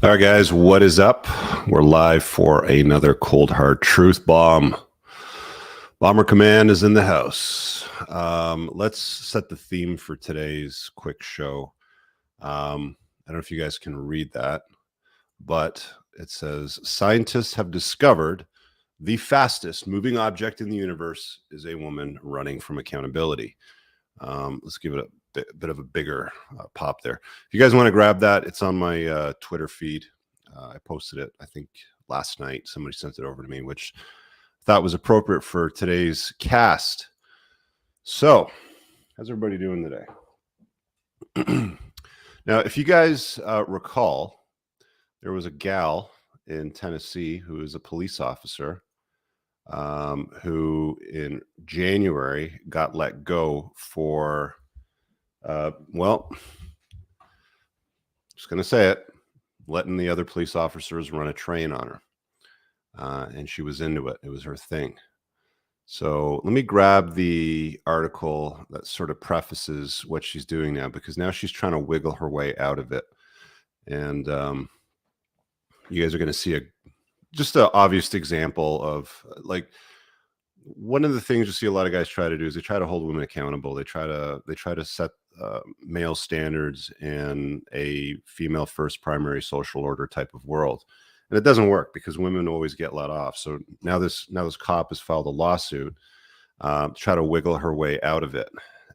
All right, guys, what is up? We're live for another Cold Hard Truth Bomb. Bomber Command is in the house. Let's set the theme for today's quick show. I don't know if you guys can read that, but it says, scientists have discovered the fastest moving object in the universe is a woman running from accountability. Let's give it a bit of a bigger pop there. If you guys want to grab that, it's on my Twitter feed. I posted it, I think, last night. Somebody sent it over to me, which I thought was appropriate for today's cast. So, how's everybody doing today? Now, if you guys recall, there was a gal in Tennessee who is a police officer who in January got let go for, well, just going to say it, letting the other police officers run a train on her. And she was into it. It was her thing. So let me grab the article that sort of prefaces what she's doing now, because now she's trying to wiggle her way out of it. And you guys are going to see just an obvious example of, like, one of the things you see a lot of guys try to do is they try to hold women accountable. They try to set male standards in a female first primary social order type of world, and it doesn't work because women always get let off. So now this cop has filed a lawsuit to try to wiggle her way out of it,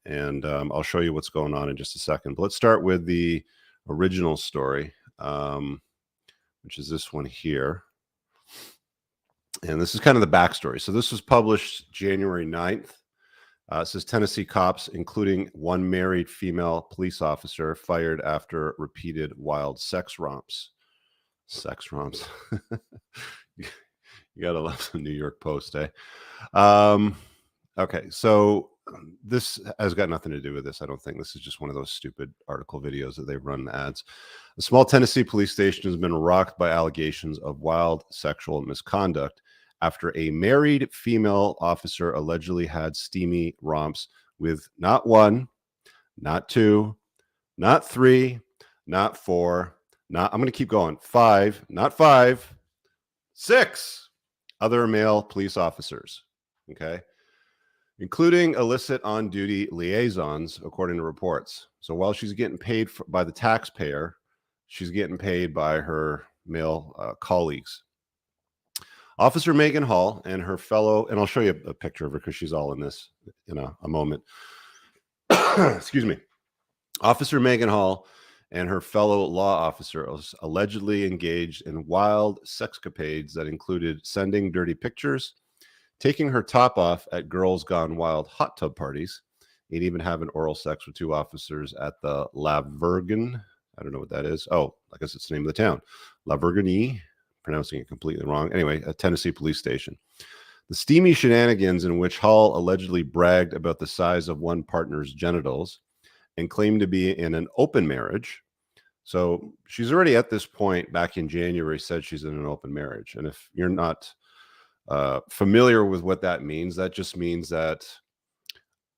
and I'll show you what's going on in just a second. But let's start with the original story, which is this one here. And this is kind of the backstory. So this was published January 9th. It says Tennessee cops, including one married female police officer, fired after repeated wild sex romps. Sex romps. You gotta love the New York Post, eh? Okay, so this has got nothing to do with this. I don't think. This is just one of those stupid article videos that they run ads. A small Tennessee police station has been rocked by allegations of wild sexual misconduct after a married female officer allegedly had steamy romps with not one, not two, not three, not four, I'm going to keep going, five, six other male police officers, okay, including illicit on-duty liaisons, according to reports. So while she's getting paid by the taxpayer, she's getting paid by her male colleagues. Officer Maegan Hall and her fellow, and I'll show you a picture of her because she's all in this in a moment. Excuse me. Officer Maegan Hall and her fellow law officers allegedly engaged in wild sexcapades that included sending dirty pictures, taking her top off at Girls Gone Wild hot tub parties, and even having oral sex with two officers at the La Vergne. I don't know what that is. Oh, I guess it's the name of the town. La Vergne. Pronouncing it completely wrong. Anyway, a Tennessee police station. The steamy shenanigans in which Hall allegedly bragged about the size of one partner's genitals and claimed to be in an open marriage. So she's already at this point, back in January, said she's in an open marriage. And if you're not familiar with what that means, that just means that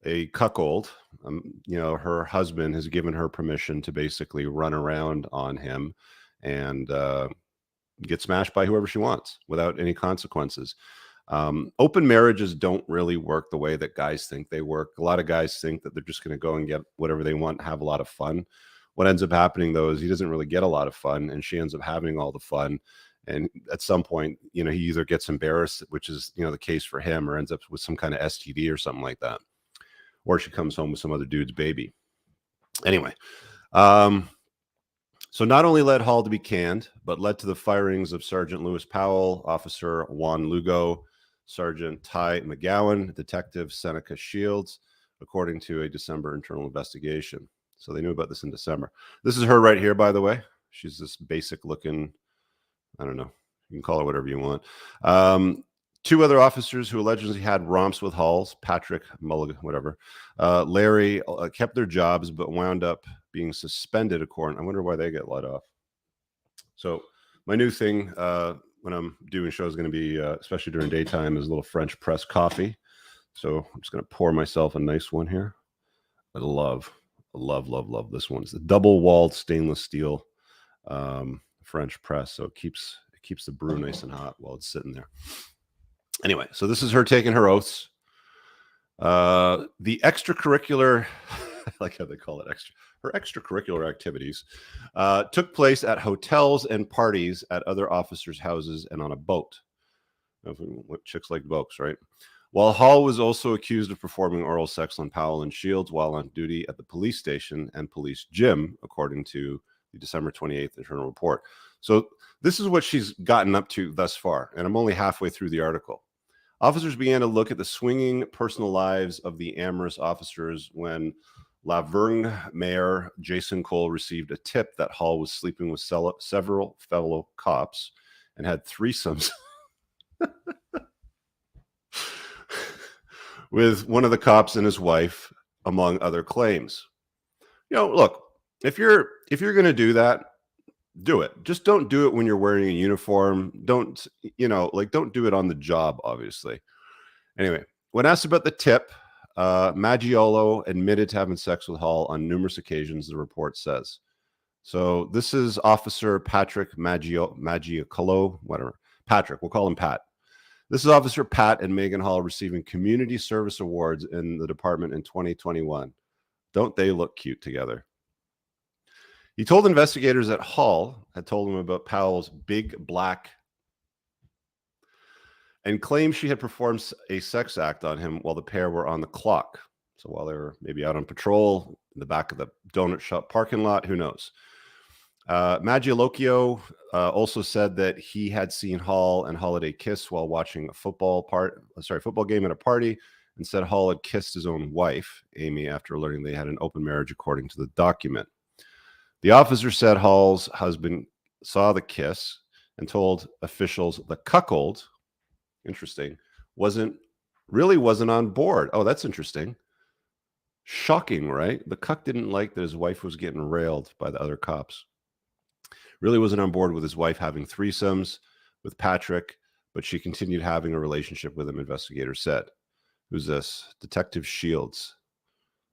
a cuckold, her husband has given her permission to basically run around on him and get smashed by whoever she wants without any consequences. Open marriages don't really work the way that guys think they work. A lot of guys think that they're just going to go and get whatever they want, have a lot of fun. What ends up happening, though, is he doesn't really get a lot of fun, and she ends up having all the fun. And at some point, he either gets embarrassed, which is, the case for him, or ends up with some kind of STD or something like that. Or she comes home with some other dude's baby. Anyway, so not only led Hall to be canned, but led to the firings of Sergeant Lewis Powell, Officer Juan Lugo, Sergeant Ty McGowan, Detective Seneca Shields, according to a December internal investigation. So they knew about this in December. This is her right here, by the way. She's this basic looking, I don't know, you can call her whatever you want. Two other officers who allegedly had romps with Halls, Patrick Mulligan, whatever, Larry, kept their jobs but wound up being suspended. I wonder why they get let off. So my new thing when I'm doing shows is going to be, especially during daytime, is a little French press coffee. So I'm just going to pour myself a nice one here. I love this one. It's the double-walled stainless steel French press, so it keeps the brew nice and hot while it's sitting there. Anyway, so this is her taking her oaths. The extracurricular, I like how they call it her extracurricular activities took place at hotels and parties at other officers' houses and on a boat. What chicks like boats, right? While Hall was also accused of performing oral sex on Powell and Shields while on duty at the police station and police gym, according to the December 28th internal report. So this is what she's gotten up to thus far, and I'm only halfway through the article. Officers began to look at the swinging personal lives of the amorous officers when La Vergne Mayor Jason Cole received a tip that Hall was sleeping with several fellow cops and had threesomes with one of the cops and his wife, among other claims. Look, if you're going to do that, do it. Just don't do it when you're wearing a uniform. Don't do it on the job, obviously. Anyway, when asked about the tip, Maggiolo admitted to having sex with Hall on numerous occasions, the report says. So this is Officer Patrick Maggiolo, whatever. Patrick, we'll call him Pat. This is Officer Pat and Maegan Hall receiving community service awards in the department in 2021. Don't they look cute together? He told investigators that Hall had told him about Powell's big black and claimed she had performed a sex act on him while the pair were on the clock. So while they were maybe out on patrol in the back of the donut shop parking lot, who knows? Maggiolocchio also said that he had seen Hall and Holiday kiss while watching a football game at a party, and said Hall had kissed his own wife, Amy, after learning they had an open marriage, according to the document. The officer said Hall's husband saw the kiss and told officials the cuckold, interesting, wasn't on board. Oh, that's interesting. Shocking, right? The cuck didn't like that his wife was getting railed by the other cops. Really wasn't on board with his wife having threesomes with Patrick, but she continued having a relationship with him, investigators said. Who's this? Detective Shields.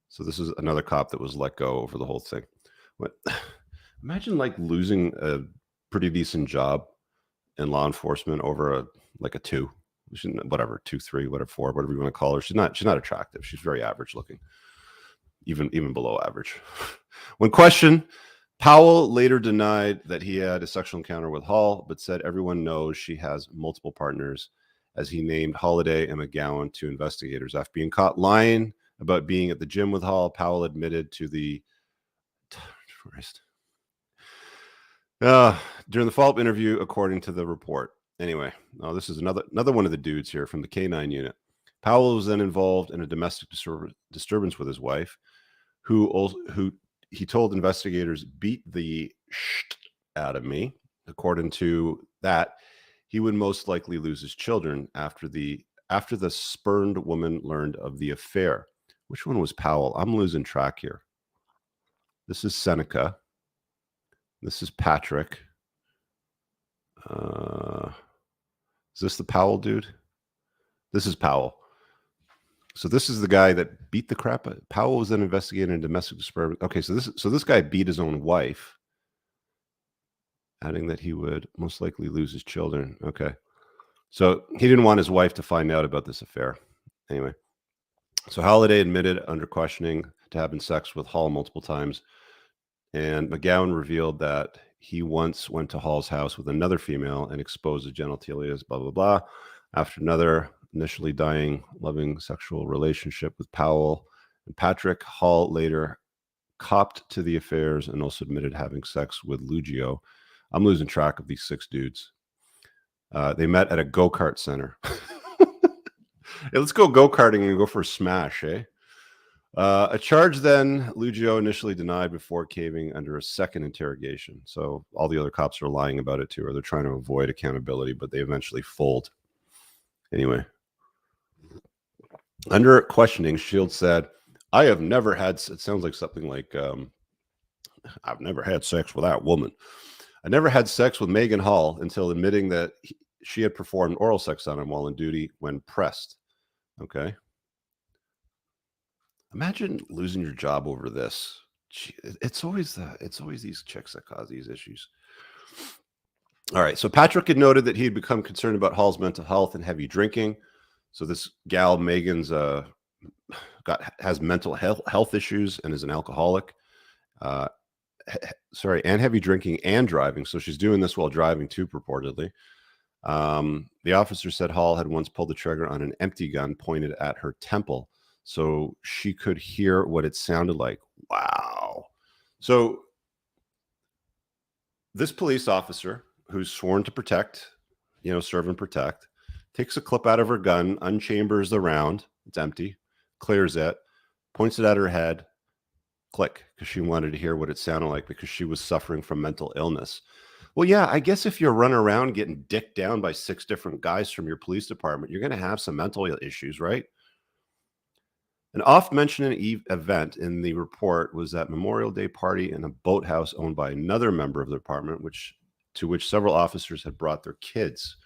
So this is another cop that was let go over the whole thing. Imagine losing a pretty decent job in law enforcement over a 2, whatever, 2, 3, whatever, 4, whatever you want to call her. She's not attractive. She's very average looking, even below average. When questioned, Powell later denied that he had a sexual encounter with Hall, but said everyone knows she has multiple partners, as he named Holiday and McGowan to investigators. After being caught lying about being at the gym with Hall, Powell admitted to the during the follow-up interview, according to the report. Anyway, this is another one of the dudes here from the K9 unit. Powell was then involved in a domestic disturbance with his wife, who he told investigators beat the shit out of me. According to that, he would most likely lose his children after the spurned woman learned of the affair. Which one was Powell? I'm losing track here. This is Seneca. This is Patrick. Is this the Powell dude? This is Powell. So this is the guy that beat the crap out. Powell was then investigating a domestic disturbance. Okay, so this guy beat his own wife, adding that he would most likely lose his children. Okay. So he didn't want his wife to find out about this affair. Anyway, so Holiday admitted under questioning to having sex with Hall multiple times, and McGowan revealed that he once went to Hall's house with another female and exposed his genitalia, blah, blah, blah. After another initially dying, loving sexual relationship with Powell and Patrick, Hall later copped to the affairs and also admitted having sex with Lugio. I'm losing track of these 6 dudes. They met at a go-kart center. Hey, let's go go-karting and go for a smash, eh? A charge then Lugio initially denied before caving under a second interrogation. So all the other cops are lying about it too, or they're trying to avoid accountability, but they eventually fold. Anyway, under questioning, Shields said, I have never had, it sounds like something like, I've never had sex with that woman. I never had sex with Maegan Hall until admitting that she had performed oral sex on him while on duty when pressed. Okay. Imagine losing your job over this. It's always these chicks that cause these issues. All right. So Patrick had noted that he had become concerned about Hall's mental health and heavy drinking. So this gal, Maegan's, has mental health issues and is an alcoholic. And heavy drinking and driving. So she's doing this while driving too, purportedly. The officer said Hall had once pulled the trigger on an empty gun pointed at her temple so she could hear what it sounded like. Wow. So this police officer who's sworn to protect, serve and protect, takes a clip out of her gun, unchambers the round. It's empty, clears it, points it at her head, click, because she wanted to hear what it sounded like because she was suffering from mental illness. Well, yeah, I guess if you're running around getting dicked down by 6 different guys from your police department, you're going to have some mental issues, right? An oft-mentioned event in the report was that Memorial Day party in a boathouse owned by another member of the department, to which several officers had brought their kids.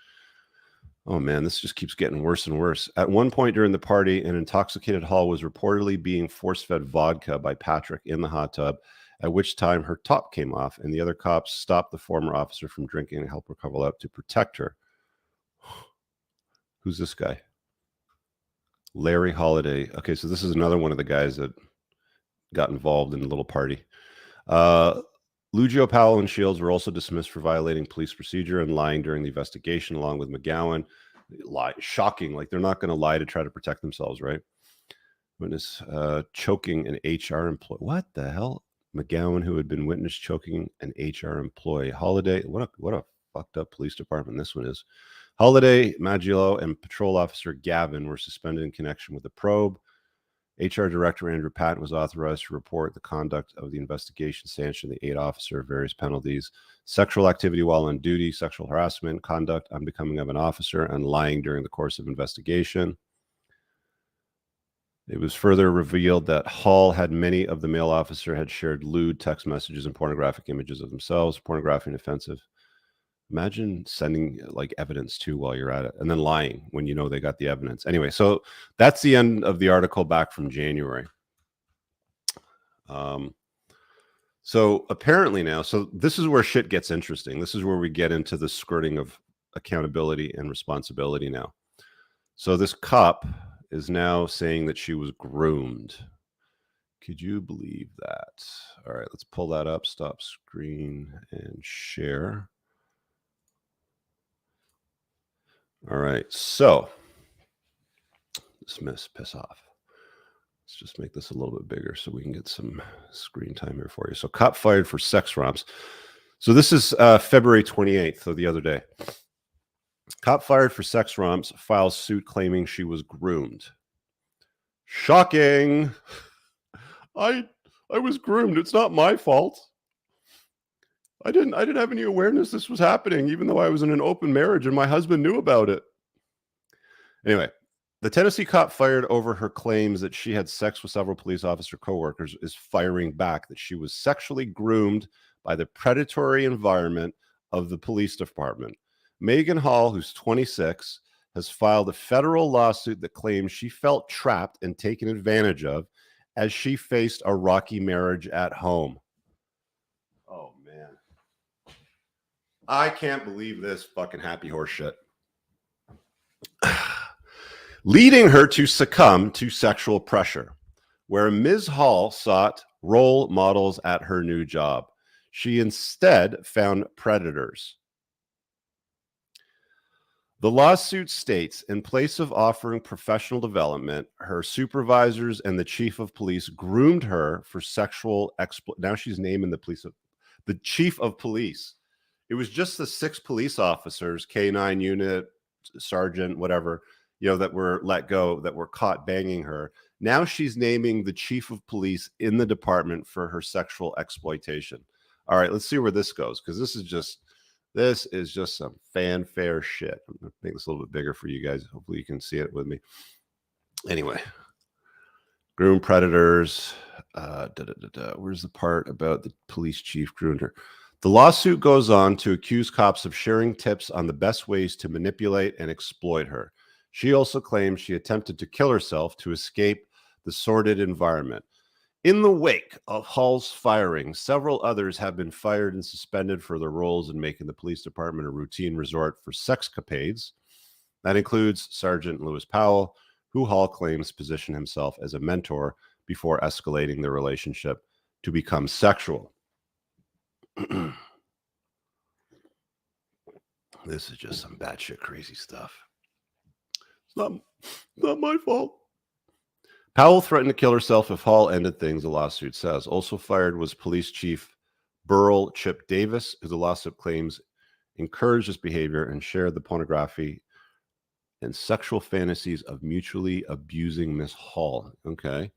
Oh man, this just keeps getting worse and worse. At one point during the party, an intoxicated Hall was reportedly being force-fed vodka by Patrick in the hot tub, at which time her top came off, and the other cops stopped the former officer from drinking and helped her cover up to protect her. Who's this guy? Larry Holiday. Okay, so this is another one of the guys that got involved in the little party. Lugio, Powell, and Shields were also dismissed for violating police procedure and lying during the investigation, along with McGowan. Shocking. Like, they're not going to lie to try to protect themselves, right? Witness choking an HR employee. What the hell? McGowan, who had been witnessed choking an HR employee. Holiday. What a fucked up police department this one is. Holiday, Magillo, and patrol officer Gavin were suspended in connection with the probe. HR Director Andrew Patton was authorized to report the conduct of the investigation, sanction the 8 officer, various penalties, sexual activity while on duty, sexual harassment, conduct unbecoming of an officer, and lying during the course of investigation. It was further revealed that Hall had many of the male officer had shared lewd text messages and pornographic images of themselves, pornography and offensive. Imagine sending like evidence too while you're at it and then lying when you know they got the evidence. Anyway, so that's the end of the article back from January. So apparently now, so this is where shit gets interesting. This is where we get into the skirting of accountability and responsibility now. So this cop is now saying that she was groomed. Could you believe that? All right, let's pull that up. Stop screen and share. All right, so dismiss, piss off. Let's just make this a little bit bigger so we can get some screen time here for you. So cop fired for sex romps. So this is February 28th, so the other day. Cop fired for sex romps, files suit claiming she was groomed. Shocking. I was groomed. It's not my fault. I didn't have any awareness this was happening, even though I was in an open marriage and my husband knew about it. Anyway, the Tennessee cop fired over her claims that she had sex with several police officer coworkers is firing back that she was sexually groomed by the predatory environment of the police department. Maegan Hall, who's 26, has filed a federal lawsuit that claims she felt trapped and taken advantage of as she faced a rocky marriage at home. Oh, man. I can't believe this fucking happy horse shit. Leading her to succumb to sexual pressure, where Ms. Hall sought role models at her new job. She instead found predators. The lawsuit states, in place of offering professional development, her supervisors and the chief of police groomed her for sexual Now she's naming the chief of police. It was just the 6 police officers, K9 unit, sergeant, whatever, that were let go, that were caught banging her. Now she's naming the chief of police in the department for her sexual exploitation. All right, let's see where this goes, because this is just some fanfare shit. I'm going to make this a little bit bigger for you guys. Hopefully you can see it with me. Anyway, groom predators. Where's the part about the police chief groomed her? The lawsuit goes on to accuse cops of sharing tips on the best ways to manipulate and exploit her. She also claims she attempted to kill herself to escape the sordid environment. In the wake of Hall's firing, several others have been fired and suspended for their roles in making the police department a routine resort for sexcapades. That includes Sergeant Lewis Powell, who Hall claims positioned himself as a mentor before escalating the relationship to become sexual. This is just some batshit crazy stuff. It's not my fault. Powell threatened to kill herself if Hall ended things, the lawsuit says. Also fired was Police Chief Burl Chip Davis, who the lawsuit claims encouraged this behavior and shared the pornography and sexual fantasies of mutually abusing Miss Hall. Okay.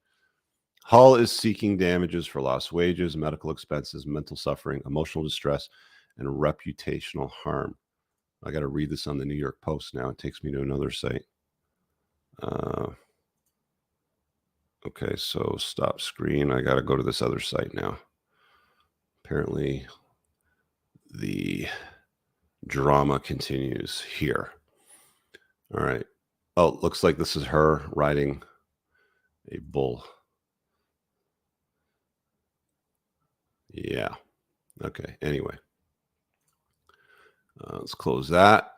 Hall is seeking damages for lost wages, medical expenses, mental suffering, emotional distress, and reputational harm. I got to read this on the New York Post now. It takes me to another site. Okay, so stop screen. I got to go to this other site now. Apparently, the drama continues here. All right. Oh, looks like this is her riding a bull. Yeah. Okay. Anyway, let's close that.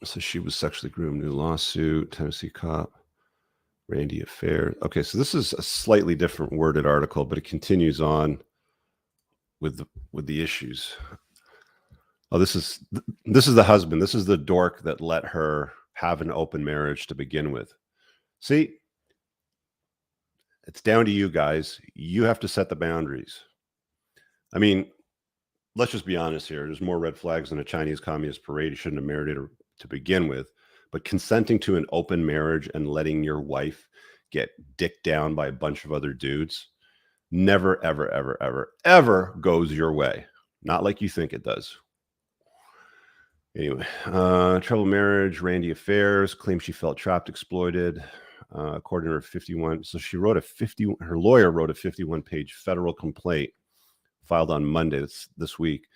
So she was sexually groomed. New lawsuit. Tennessee cop. Randy affair. Okay, so this is a slightly different worded article, but it continues on with the issues. Oh, this is the husband. This is the dork that let her have an open marriage to begin with. See, it's down to you guys. You have to set the boundaries. I mean, let's just be honest here. There's more red flags than a Chinese Communist parade. You shouldn't have married her to begin with. But consenting to an open marriage and letting your wife get dicked down by a bunch of other dudes never, ever, ever, ever, ever goes your way. Not like you think it does. Anyway, troubled marriage, Randy affairs, claims she felt trapped, exploited. According to her 51, so she wrote her lawyer wrote a 51-page federal complaint filed on Monday this week,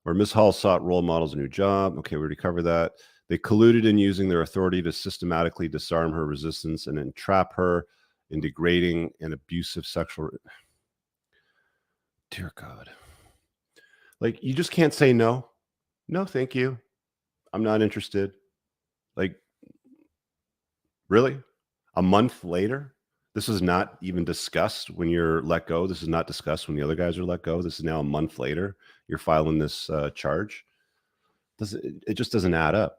where Ms. Hall sought role models a new job. Okay, we already covered that. They colluded in using their authority to systematically disarm her resistance and entrap her in degrading and abusive sexual. Dear God. Like, you just can't say no. No, thank you. I'm not interested. Like, really? A month later? This is not even discussed when you're let go. This is not discussed when the other guys are let go. This is now a month later. You're filing this charge. It just doesn't add up.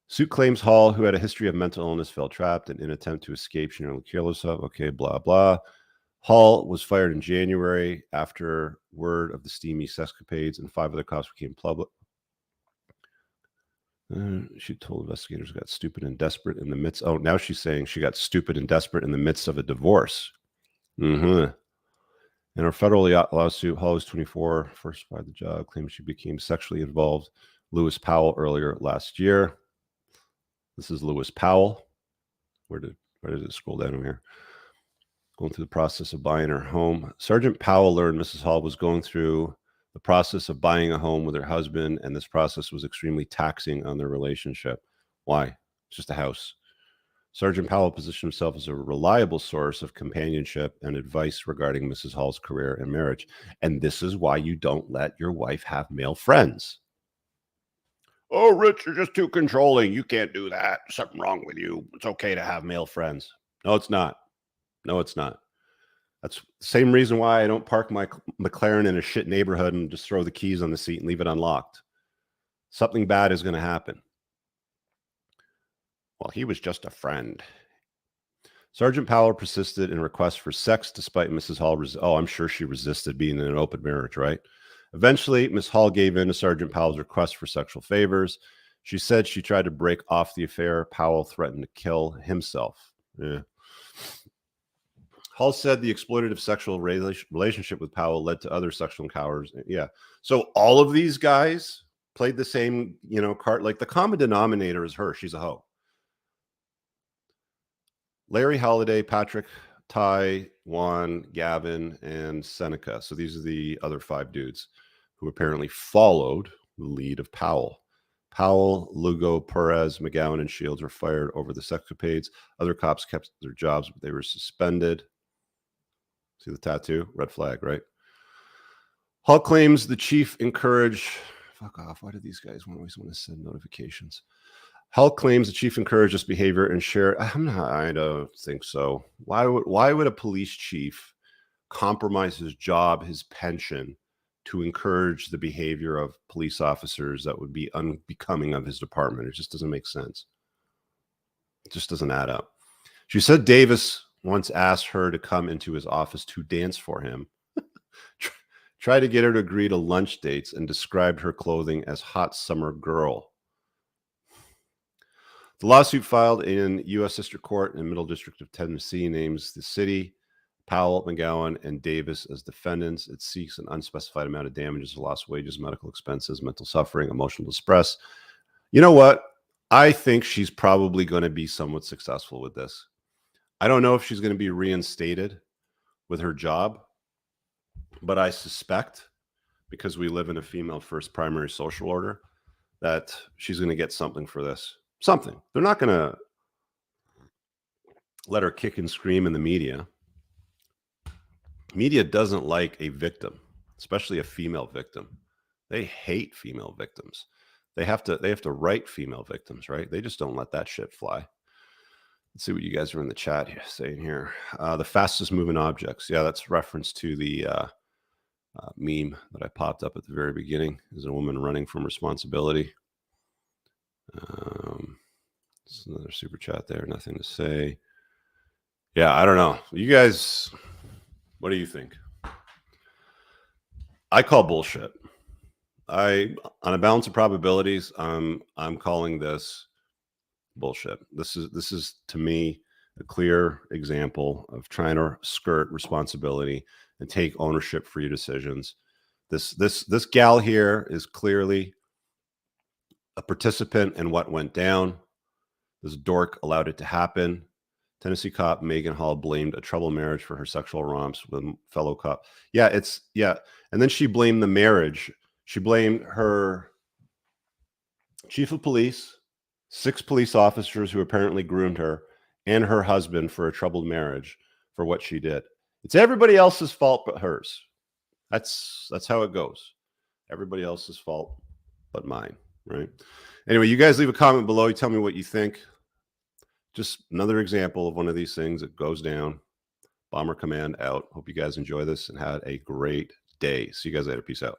Suit claims Hall, who had a history of mental illness, fell trapped and in an attempt to escape, she nearly killed herself. Okay, blah, blah. Hall was fired in January after word of the steamy sexcapades, and 5 other cops became public. She told investigators got stupid and desperate in the midst. Oh, now she's saying she got stupid and desperate in the midst of a divorce. In her federal lawsuit, Hall was 24, first by the job, claims she became sexually involved. Lewis Powell earlier last year. This is Lewis Powell. Where did it scroll down here? Going through the process of buying her home. Sergeant Powell learned Mrs. Hall was going through the process of buying a home with her husband, and this process was extremely taxing on their relationship. Why? It's just a house. Sergeant Powell positioned himself as a reliable source of companionship and advice regarding Mrs. Hall's career and marriage. And this is why you don't let your wife have male friends. Oh, Rich, you're just too controlling. You can't do that. There's something wrong with you. It's okay to have male friends. No, it's not. No, it's not. That's the same reason why I don't park my McLaren in a shit neighborhood and just throw the keys on the seat and leave it unlocked. Something bad is going to happen. Well, he was just a friend. Sergeant Powell persisted in requests for sex despite Mrs. Hall. I'm sure she resisted being in an open marriage, right? Eventually, Miss Hall gave in to Sergeant Powell's request for sexual favors. She said she tried to break off the affair. Powell threatened to kill himself. Yeah. Hall said the exploitative sexual relationship with Powell led to other sexual encounters. Yeah. So all of these guys played the same, card. Like, the common denominator is her. She's a hoe. Larry Halliday, Patrick, Ty, Juan, Gavin, and Seneca. So these are the other 5 dudes who apparently followed the lead of Powell. Powell, Lugo, Perez, McGowan, and Shields were fired over the sexcapades. Other cops kept their jobs, but they were suspended. See the tattoo? Red flag, right? Hall claims the chief encouraged. Fuck off. Why do these guys always want to send notifications? Hall claims the chief encouraged this behavior and share. I don't think so. Why would a police chief compromise his job, his pension, to encourage the behavior of police officers that would be unbecoming of his department? It just doesn't make sense. It just doesn't add up. She said Davis once asked her to come into his office to dance for him, tried to get her to agree to lunch dates, and described her clothing as hot summer girl. The lawsuit filed in U.S. District Court in Middle District of Tennessee names the city, Powell, McGowan, and Davis as defendants. It seeks an unspecified amount of damages, lost wages, medical expenses, mental suffering, emotional distress. You know what? I think she's probably going to be somewhat successful with this. I don't know if she's going to be reinstated with her job, but I suspect, because we live in a female-first primary social order, that she's going to get something for this. Something. They're not going to let her kick and scream in the media. Media doesn't like a victim, especially a female victim. They hate female victims. They have to write female victims, right? They just don't let that shit fly. Let's see what you guys are in the chat here saying here. The fastest moving objects. Yeah, that's reference to the meme that I popped up at the very beginning. Is a woman running from responsibility. It's another super chat there. Nothing to say. Yeah, I don't know. You guys, what do you think? I call bullshit. On a balance of probabilities, I'm calling this bullshit. This is to me a clear example of trying to skirt responsibility and take ownership for your decisions. This gal here is clearly a participant in what went down. This dork allowed it to happen. Tennessee cop Maegan Hall blamed a troubled marriage for her sexual romps with a fellow cop. Yeah. And then she blamed the marriage. She blamed her chief of police, 6 police officers who apparently groomed her, and her husband for a troubled marriage for what she did. It's everybody else's fault but hers. That's how it goes. Everybody else's fault but mine, right? Anyway, you guys leave a comment below. You tell me what you think. Just another example of one of these things that goes down. Bomber Command out. Hope you guys enjoy this and had a great day. See you guys later. Peace out.